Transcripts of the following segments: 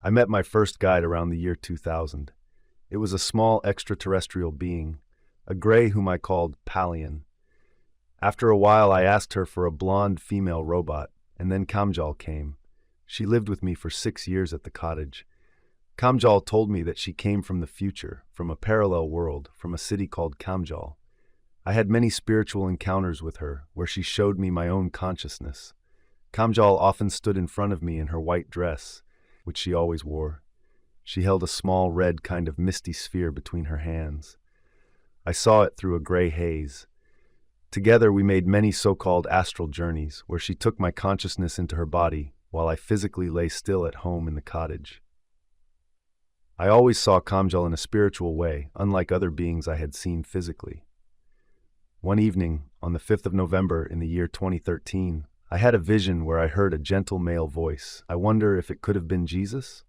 I met my first guide around the year 2000. It was a small extraterrestrial being, a gray whom I called Palian. After a while, I asked her for a blonde female robot, and then Kamjal came. She lived with me for 6 years at the cottage. Kamjal told me that she came from the future, from a parallel world, from a city called Kamjal. I had many spiritual encounters with her, where she showed me my own consciousness. Kamjal often stood in front of me in her white dress, which she always wore. She held a small red kind of misty sphere between her hands. I saw it through a gray haze. Together we made many so-called astral journeys, where she took my consciousness into her body, while I physically lay still at home in the cottage. I always saw Kamjal in a spiritual way, unlike other beings I had seen physically. One evening, on the 5th of November in the year 2013, I had a vision where I heard a gentle male voice. I wonder if it could have been Jesus?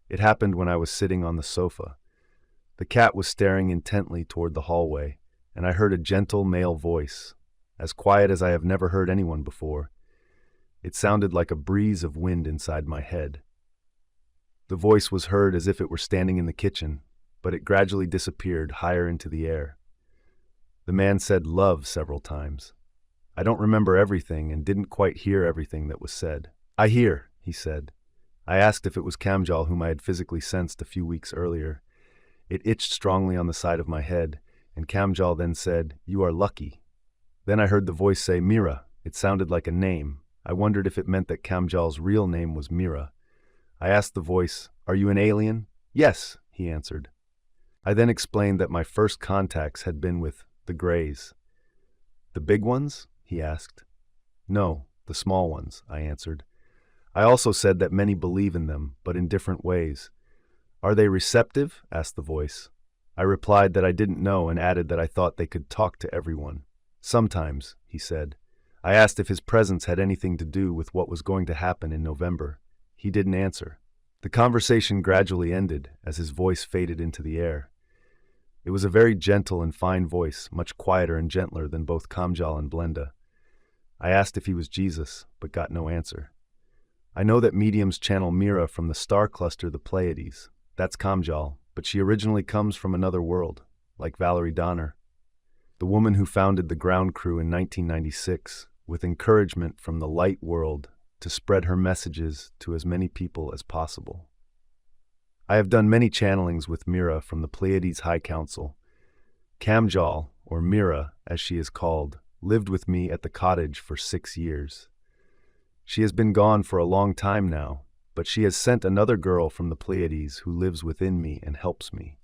It happened when I was sitting on the sofa. The cat was staring intently toward the hallway, and I heard a gentle male voice, as quiet as I have never heard anyone before. It sounded like a breeze of wind inside my head. The voice was heard as if it were standing in the kitchen, but it gradually disappeared higher into the air. The man said love several times. I don't remember everything and didn't quite hear everything that was said. I hear, he said. I asked if it was Kamjal whom I had physically sensed a few weeks earlier. It itched strongly on the side of my head, and Kamjal then said, "You are lucky." Then I heard the voice say, "Mira." It sounded like a name. I wondered if it meant that Kamjal's real name was Mira. I asked the voice, "Are you an alien?" "Yes," he answered. I then explained that my first contacts had been with the Greys. "The big ones?" he asked. "No, the small ones," I answered. I also said that many believe in them, but in different ways. "Are they receptive?" asked the voice. I replied that I didn't know and added that I thought they could talk to everyone. "Sometimes," he said. I asked if his presence had anything to do with what was going to happen in November. He didn't answer. The conversation gradually ended as his voice faded into the air. It was a very gentle and fine voice, much quieter and gentler than both Kamjal and Blenda. I asked if he was Jesus, but got no answer. I know that mediums channel Mira from the star cluster the Pleiades. That's Kamjal, but she originally comes from another world, like Valerie Donner, the woman who founded the ground crew in 1996, with encouragement from the light world to spread her messages to as many people as possible. I have done many channelings with Mira from the Pleiades High Council. Kamjal, or Mira as she is called, lived with me at the cottage for 6 years. She has been gone for a long time now, but she has sent another girl from the Pleiades who lives within me and helps me.